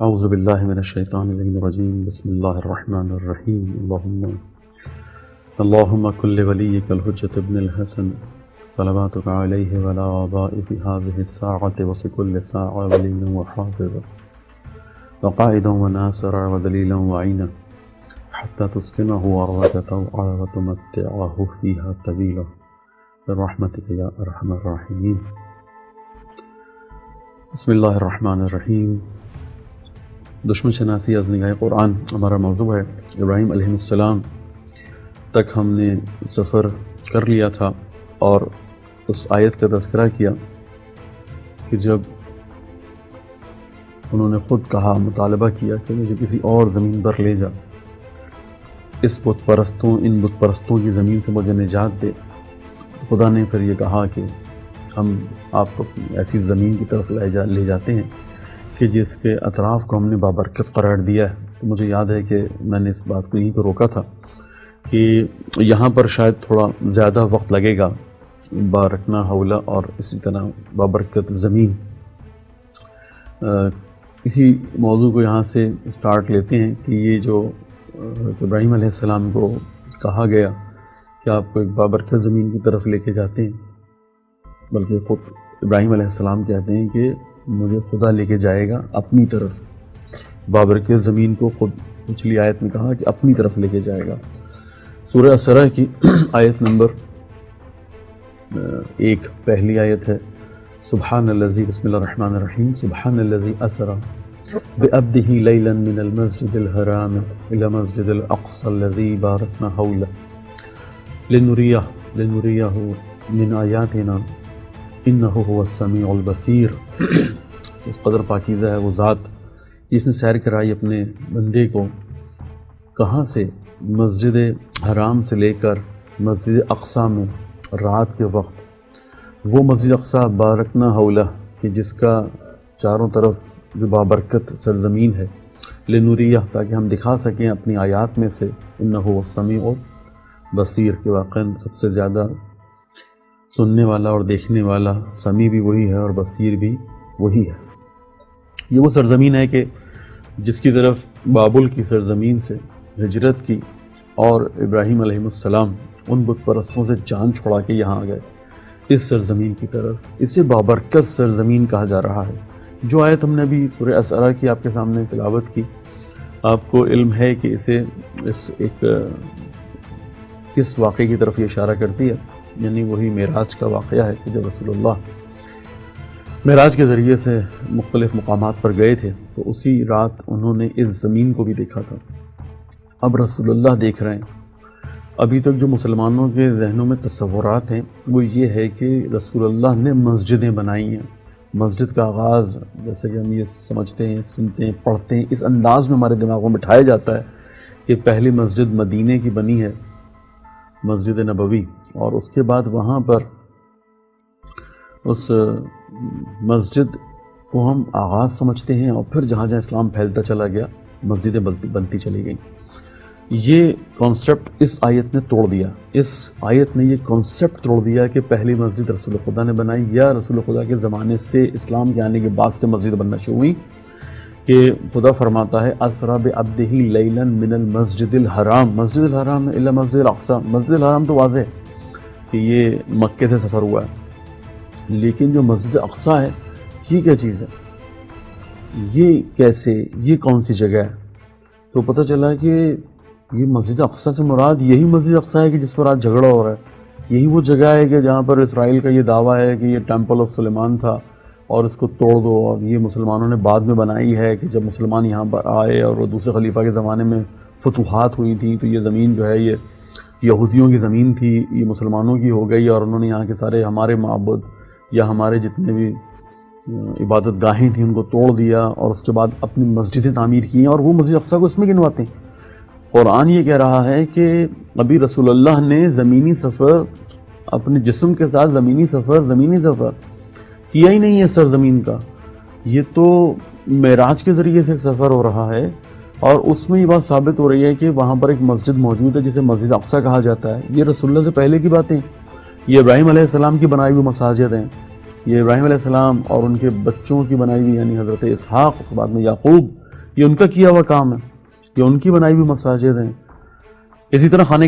اعوذ باللہ من الشیطان الرجیم بسم اللہ الرحمن الرحیم اللہم کل ولیک الحجۃ ابن الحسن صلواتک علیہ وعلی آبائہ فی هذه الساعة وفی کل ساعة ولیلا وحافظا وقائدا وناصرا ودلیلا وعینا حتی تسکنہ ارضک طوعا وتمتعہ فیہا طویلا برحمتک یا ارحم الراحمین۔ بسم اللہ الرحمن الرحیم۔ دشمن شناسی از نگاہ قرآن ہمارا موضوع ہے۔ ابراہیم علیہ السلام تک ہم نے سفر کر لیا تھا اور اس آیت کا تذکرہ کیا کہ جب انہوں نے خود کہا، مطالبہ کیا کہ مجھے کسی اور زمین پر لے جا، اس ان بت پرستوں کی زمین سے مجھے نجات دے۔ خدا نے پھر یہ کہا کہ ہم آپ کو ایسی زمین کی طرف لے جاتے ہیں کہ جس کے اطراف کو ہم نے بابرکت قرار دیا ہے۔ تو مجھے یاد ہے کہ میں نے اس بات کو یہیں پہ روکا تھا کہ یہاں پر شاید تھوڑا زیادہ وقت لگے گا، بارکنا حولہ اور اسی طرح بابرکت زمین۔ اسی موضوع کو یہاں سے سٹارٹ لیتے ہیں کہ یہ جو ابراہیم علیہ السلام کو کہا گیا کہ آپ کو ایک بابرکت زمین کی طرف لے کے جاتے ہیں، بلکہ خود ابراہیم علیہ السلام کہتے ہیں کہ مجھے خدا لے کے جائے گا اپنی طرف۔ بابرکت زمین کو خود پچھلی آیت میں کہا کہ اپنی طرف لے کے جائے گا۔ سورہ اسرا کی آیت نمبر 1 پہلی آیت ہے، سبحان الذی، بسم اللہ الرحمن الرحیم، سبحان الذی اسرا بعبدہ لیلا من المسجد الحرام الی مسجد الاقصی الذی بارکنا حولہ لنریہ من آیاتنا انہ هو السمیع البصیر۔ اس قدر پاکیزہ ہے وہ ذات جس نے سیر کرائی اپنے بندے کو، کہاں سے؟ مسجد حرام سے لے کر مسجد اقصی میں رات کے وقت۔ وہ مسجد اقصی بارکنا حولہ کہ جس کا چاروں طرف جو بابرکت سرزمین ہے، لنوریہ تاکہ ہم دکھا سکیں اپنی آیات میں سے، انہ هو السمیع البصیر کہ واقعاً سب سے زیادہ سننے والا اور دیکھنے والا سمیع بھی وہی ہے اور بصیر بھی وہی ہے۔ یہ وہ سرزمین ہے کہ جس کی طرف بابل کی سرزمین سے ہجرت کی اور ابراہیم علیہ السلام ان بت پرستوں سے جان چھڑا کے یہاں آ گئے، اس سرزمین کی طرف۔ اسے بابرکت سرزمین کہا جا رہا ہے۔ جو آیت ہم نے ابھی سورہ اسرا کی آپ کے سامنے تلاوت کی، آپ کو علم ہے کہ اسے کس واقعے کی طرف یہ اشارہ کرتی ہے، یعنی وہی معراج کا واقعہ ہے کہ جب رسول اللہ معراج کے ذریعے سے مختلف مقامات پر گئے تھے تو اسی رات انہوں نے اس زمین کو بھی دیکھا تھا۔ اب رسول اللہ دیکھ رہے ہیں۔ ابھی تک جو مسلمانوں کے ذہنوں میں تصورات ہیں وہ یہ ہے کہ رسول اللہ نے مسجدیں بنائی ہیں۔ مسجد کا آغاز جیسے کہ ہم یہ سمجھتے ہیں، سنتے ہیں، پڑھتے ہیں، اس انداز میں ہمارے دماغوں میں بٹھایا جاتا ہے کہ پہلی مسجد مدینے کی بنی ہے، مسجد نبوی، اور اس کے بعد وہاں پر اس مسجد کو ہم آغاز سمجھتے ہیں، اور پھر جہاں جہاں اسلام پھیلتا چلا گیا مسجدیں بنتی چلی گئیں۔ یہ کانسیپٹ اس آیت نے توڑ دیا۔ اس آیت نے یہ کانسیپٹ توڑ دیا کہ پہلی مسجد رسول خدا نے بنائی یا رسول خدا کے زمانے سے، اسلام کے آنے کے بعد سے مسجد بننا شروع ہوئی، کہ خدا فرماتا ہے اسرا بعبدہ لیلا من المسجد الحرام، مسجد الحرام الی مسجد الاقصی۔ مسجد الحرام تو واضح ہے کہ یہ مکے سے سفر ہوا ہے، لیکن جو مسجد اقصی ہے یہ کیا چیز ہے، یہ کیسے، یہ کون سی جگہ ہے؟ تو پتہ چلا کہ یہ مسجد اقصی سے مراد یہی مسجد اقصی ہے کہ جس پر آج جھگڑا ہو رہا ہے۔ یہی وہ جگہ ہے کہ جہاں پر اسرائیل کا یہ دعویٰ ہے کہ یہ ٹیمپل آف سلیمان تھا اور اس کو توڑ دو، اور یہ مسلمانوں نے بعد میں بنائی ہے کہ جب مسلمان یہاں پر آئے اور وہ دوسرے خلیفہ کے زمانے میں فتوحات ہوئی تھیں تو یہ زمین جو ہے یہ یہودیوں کی زمین تھی، یہ مسلمانوں کی ہو گئی، اور انہوں نے یہاں کے سارے ہمارے معبد یا ہمارے جتنے بھی عبادت گاہیں تھیں ان کو توڑ دیا اور اس کے بعد اپنی مسجدیں تعمیر کی ہیں، اور وہ مسجد اقصی کو اس میں گنواتے ہیں۔ قرآن یہ کہہ رہا ہے کہ ابھی رسول اللہ نے زمینی سفر، اپنے جسم کے ساتھ زمینی سفر کیا ہی نہیں ہے سرزمین کا، یہ تو معراج کے ذریعے سے ایک سفر ہو رہا ہے، اور اس میں یہ بات ثابت ہو رہی ہے کہ وہاں پر ایک مسجد موجود ہے جسے مسجد اقصی کہا جاتا ہے۔ یہ رسول اللہ سے پہلے کی باتیں، یہ ابراہیم علیہ السلام کی بنائی ہوئی مساجد ہیں، یہ ابراہیم علیہ السلام اور ان کے بچوں کی بنائی ہوئی، یعنی حضرت اسحاق، بعد میں یعقوب یہ ان کا کیا ہوا کام ہے، یہ ان کی بنائی ہوئی مساجد ہیں۔ اسی طرح خانہ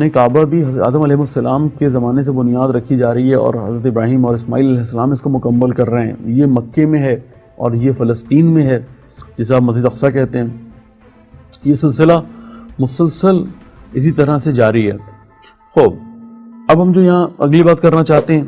کعبہ بھی حضرت آدم علیہ السلام کے زمانے سے بنیاد رکھی جا رہی ہے، اور حضرت ابراہیم اور اسماعیل علیہ السلام اس کو مکمل کر رہے ہیں۔ یہ مکے میں ہے اور یہ فلسطین میں ہے، جسے آپ مسجد اقصیٰ کہتے ہیں۔ یہ سلسلہ مسلسل اسی طرح سے جاری ہے۔ خوب، اب ہم جو یہاں اگلی بات کرنا چاہتے ہیں،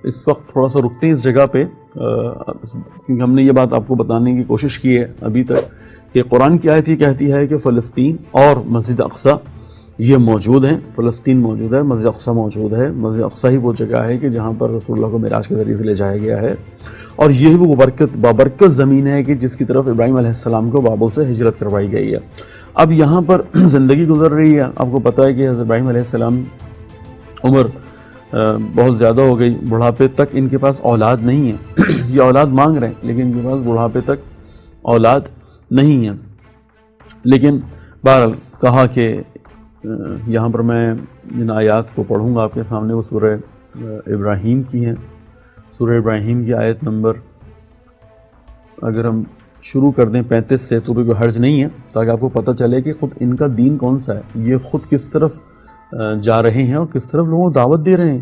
اس وقت تھوڑا سا رکتے ہیں اس جگہ پہ، کیونکہ ہم نے یہ بات آپ کو بتانے کی کوشش کی ہے ابھی تک کہ قرآن کی آیت یہ کہتی ہے کہ فلسطین اور مسجد اقصیٰ یہ موجود ہیں، فلسطین موجود ہے، مسجد اقصیٰ موجود ہے۔ مسجد اقصیٰ ہی وہ جگہ ہے کہ جہاں پر رسول اللہ کو معراج کے ذریعے سے لے جایا گیا ہے، اور یہی وہ بابرکت زمین ہے کہ جس کی طرف ابراہیم علیہ السلام کو بابوں سے ہجرت کروائی گئی ہے۔ اب یہاں پر زندگی گزر رہی ہے، آپ کو پتہ ہے کہ حضرت ابراہیم علیہ السلام عمر بہت زیادہ ہو گئی، بڑھاپے تک ان کے پاس اولاد نہیں ہے۔ یہ اولاد مانگ رہے ہیں لیکن ان کے پاس بڑھاپے تک اولاد نہیں ہے۔ لیکن بہرحال کہا کہ یہاں پر میں جن آیات کو پڑھوں گا آپ کے سامنے وہ سورہ ابراہیم کی ہیں۔ سورہ ابراہیم کی آیت نمبر اگر ہم شروع کر دیں 35 سے تو بھی کوئی حرج نہیں ہے، تاکہ آپ کو پتہ چلے کہ خود ان کا دین کون سا ہے، یہ خود کس طرف جا رہے ہیں اور کس طرف لوگوں کو دعوت دے رہے ہیں،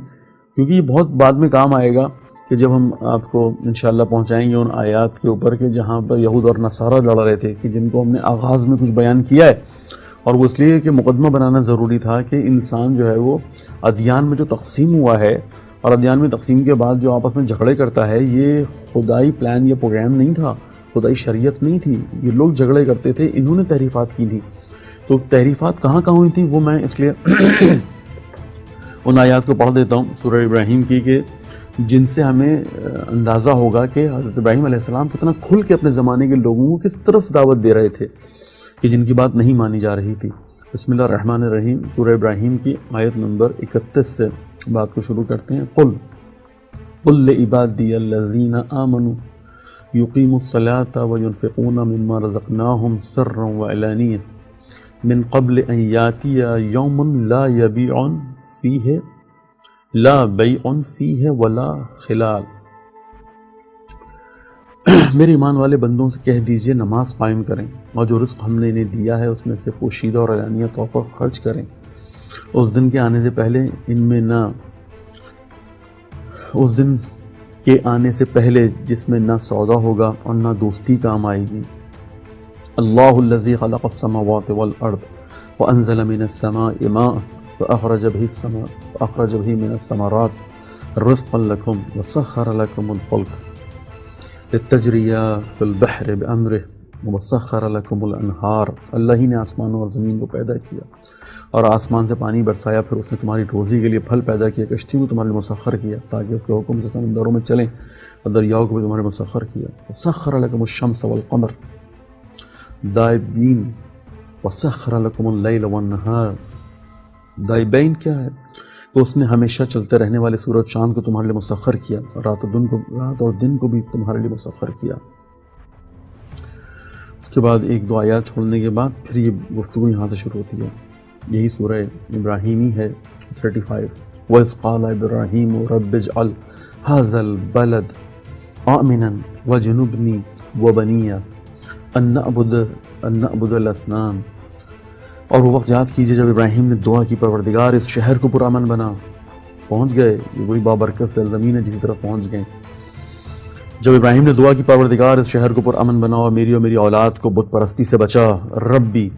کیونکہ یہ بہت بعد میں کام آئے گا کہ جب ہم آپ کو انشاءاللہ پہنچائیں گے ان آیات کے اوپر کہ جہاں پر یہود اور نصارہ لڑ رہے تھے، کہ جن کو ہم نے آغاز میں کچھ بیان کیا ہے، اور وہ اس لیے کہ مقدمہ بنانا ضروری تھا کہ انسان جو ہے وہ ادیان میں جو تقسیم ہوا ہے اور ادیان میں تقسیم کے بعد جو آپس میں جھگڑے کرتا ہے، یہ خدائی پلان یا پروگرام نہیں تھا، خدائی شریعت نہیں تھی، یہ لوگ جھگڑے کرتے تھے، انہوں نے تحریفات کی تھی۔ تو تحریفات کہاں ہوئی تھیں وہ میں اس لیے ان آیات کو پڑھ دیتا ہوں سورہ ابراہیم کی، کہ جن سے ہمیں اندازہ ہوگا کہ حضرت ابراہیم علیہ السلام کتنا کھل کے اپنے زمانے کے لوگوں کو کس طرف دعوت دے رہے تھے کہ جن کی بات نہیں مانی جا رہی تھی۔ بسم اللہ الرحمن الرحیم، سورہ ابراہیم کی آیت نمبر 31 سے بات کو شروع کرتے ہیں۔ قل لعبادی الذین آمنوا یقیموا الصلاة وینفقون مما رزقناہم سرا وعلانیہ من قبل ان یاتی یوم لا بیع فیہ ولا خلال۔ میرے ایمان والے بندوں سے کہہ دیجئے نماز قائم کریں، اور جو رزق ہم نے انہیں دیا ہے اس میں سے پوشیدہ اور علانیہ طور پر خرچ کریں، اس دن کے آنے سے پہلے اس دن کے آنے سے پہلے جس میں نہ سودا ہوگا اور نہ دوستی کام آئے گی۔ اللہ الذی خلق السماوات والارض وانزل من السماء ماء فاخرج به من الثمرات رزقا لکم وسخر لکم الفلک لتجری فی البحر بامرہ وسخر لکم الانہار۔ اللہ ہی نے آسمانوں اور زمین کو پیدا کیا اور آسمان سے پانی برسایا، پھر اس نے تمہاری روزی کے لیے پھل پیدا کیا، کشتی کو تمہارے لیے مسخر کیا تاکہ اس کے حکم سے سمندروں میں چلیں، اور دریاؤں کو بھی تمہارے مسخر کیا۔ وسخر لکم الشمس والقمر دائبین وسخر لکم اللیل والنہار۔ دائبین کیا ہے؟ تو اس نے ہمیشہ چلتے رہنے والے سورج چاند کو تمہارے لیے مسخر کیا، رات اور دن کو بھی تمہارے لیے مسخر کیا۔ اس کے بعد ایک دو آیات چھوڑنے کے بعد پھر یہ گفتگو یہاں سے شروع ہوتی ہے، یہی سورہ ابراہیمی ہے 35۔ وَإِذْ قَالَ إِبْرَاهِيمُ رَبِّ اجْعَلْ هَٰذَا الْبَلَدَ آمِنًا وَاجْنُبْنِي وَبَنِيَّ أَن نَّعْبُدَ الْأَصْنَامَ۔ اور وہ وقت یاد کیجئے جب ابراہیم نے دعا کی، پروردگار اس شہر کو پرامن بنا۔ پہنچ گئے، یہ وہی بابرکت سرزمین ہے جس کی طرف پہنچ گئے۔ جب ابراہیم نے دعا کی، پروردگار اس شہر کو پرامن بنا اور میری اولاد کو بت پرستی سے بچا۔ ربی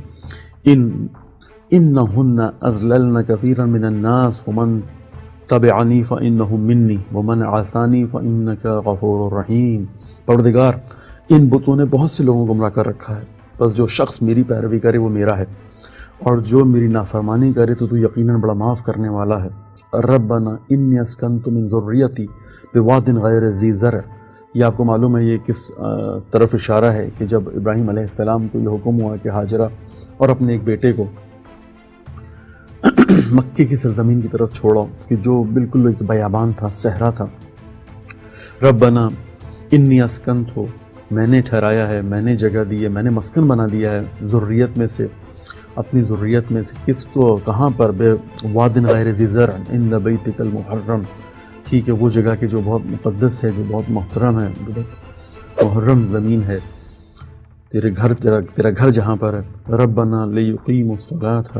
انہن اضللن کثیرا من الناس فمن تبعنی فانہ منی ومن عصانی فانک غفور رحیم۔ پروردگار، ان بتوں نے بہت سے لوگوں کو گمراہ کر رکھا ہے، بس جو شخص میری پیروی کرے وہ میرا ہے، اور جو میری نافرمانی کرے تو یقیناً بڑا معاف کرنے والا ہے۔ ربنا انی اسکنت من ذریتی بواد غیر ذی زرع۔ یہ آپ کو معلوم ہے یہ کس طرف اشارہ ہے کہ جب ابراہیم علیہ السلام کو یہ حکم ہوا کہ ہاجرہ اور اپنے ایک بیٹے کو مکے کی سرزمین کی طرف چھوڑو کہ جو بالکل ایک بیابان تھا، صحرا تھا۔ ربنا انی اسکنت، میں نے ٹھہرایا ہے، میں نے جگہ دی ہے، میں نے مسکن بنا دیا ہے ذریت میں سے، اپنی ذریت میں سے، کس کو، کہاں پر؟ بے واد غیر ذی زرع عند بیتک المحرم، ٹھیک ہے، وہ جگہ کہ جو بہت مقدس ہے، جو بہت محترم ہے، جو بہت محرم زمین ہے۔ تیرا گھر جہاں پر ہے، ربنا لیقیموا الصلاۃ،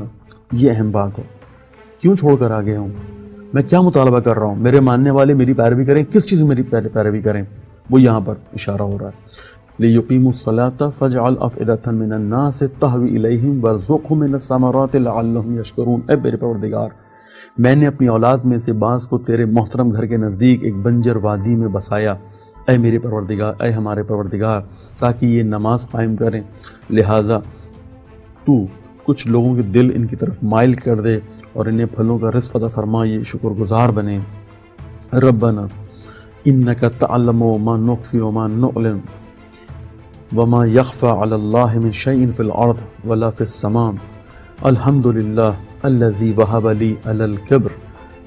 یہ اہم بات ہے، کیوں چھوڑ کر آ گیا ہوں، میں کیا مطالبہ کر رہا ہوں، میرے ماننے والے میری پیروی کریں، کس چیز میں میری پیروی کریں، وہ یہاں پر اشارہ ہو رہا ہے۔ لیقیموا الصلاۃ فاجعل افئدۃ من الناس تہوی الیہم وارزقھم من الثمرات لعلہم یشکرون۔ اے میرے پروردگار، میں نے اپنی اولاد میں سے بعض کو تیرے محترم گھر کے نزدیک ایک بنجر وادی میں بسایا، اے میرے پروردگار، اے ہمارے پروردگار، تاکہ یہ نماز قائم کریں، لہٰذا تو کچھ لوگوں کے دل ان کی طرف مائل کر دے اور انہیں پھلوں کا رزق عطا فرما، یہ شکر گزار بنے۔ ربنا انک تعلم ما نخفی وما نعلن وما یخفى علی اللہ من شیء فی الارض ولا فی السماء، الحمد للہ الذی وہب لی علی الکبر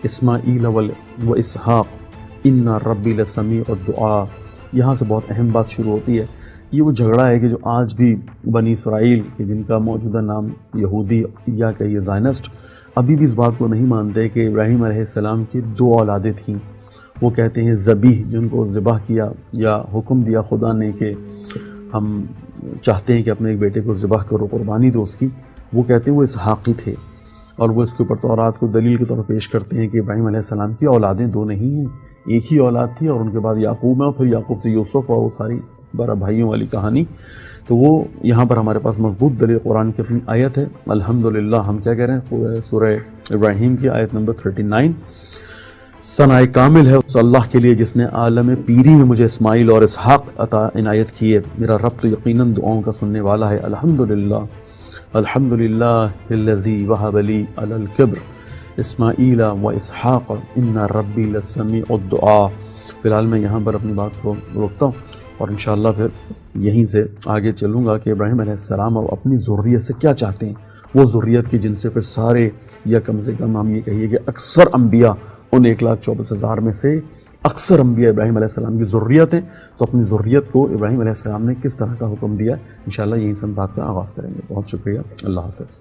اسماعیل و اسحاق ان ربی لسمیع الدعاء۔ یہاں سے بہت اہم بات شروع ہوتی ہے۔ یہ وہ جھگڑا ہے کہ جو آج بھی بنی اسرائیل کہ جن کا موجودہ نام یہودی یا کہیے زائنسٹ، ابھی بھی اس بات کو نہیں مانتے کہ ابراہیم علیہ السلام کی 2 اولادیں تھیں۔ وہ کہتے ہیں ذبیح، جن کو ذبح کیا یا حکم دیا خدا نے کہ ہم چاہتے ہیں کہ اپنے ایک بیٹے کو ذبح کرو، قربانی دو اس کی، وہ کہتے ہیں وہ اسحاقی تھے، اور وہ اس کے اوپر تورات کو دلیل کے طور پر پیش کرتے ہیں کہ ابراہیم علیہ السلام کی اولادیں 2 نہیں ہیں، ایک ہی اولاد تھی، اور ان کے بعد یعقوب ہے، اور پھر یعقوب سے یوسف، اور وہ ساری 12 بھائیوں والی کہانی۔ تو وہ یہاں پر ہمارے پاس مضبوط دلیل قرآن کی اپنی آیت ہے، الحمدللہ۔ ہم کیا کہہ رہے ہیں؟ سورہ ابراہیم کی آیت نمبر 39، ثناء کامل ہے اس اللہ کے لیے جس نے عالم پیری میں مجھے اسماعیل اور اسحاق عطا عنایت کی ہے، میرا رب تو یقیناً دعاؤں کا سننے والا ہے۔ الحمدللہ الحمدللہ الذی وہب لی علی الکبر اسماعیل و اسحاق ان ربی لسمیع الدعاء۔ فی الحال میں یہاں پر اپنی بات کو روکتا ہوں، اور انشاءاللہ پھر یہیں سے آگے چلوں گا کہ ابراہیم علیہ السلام اور اپنی ذریت سے کیا چاہتے ہیں، وہ ذریت کی جن سے پھر سارے، یا کم سے کم ہم یہ کہیے کہ اکثر انبیاء، ان 1,24,000 میں سے اکثر انبیاء ابراہیم علیہ السلام کی ذریت ہیں۔ تو اپنی ذریت کو ابراہیم علیہ السلام نے کس طرح کا حکم دیا، انشاءاللہ یہیں سے ہم بات کا آغاز کریں گے۔ بہت شکریہ، اللہ حافظ۔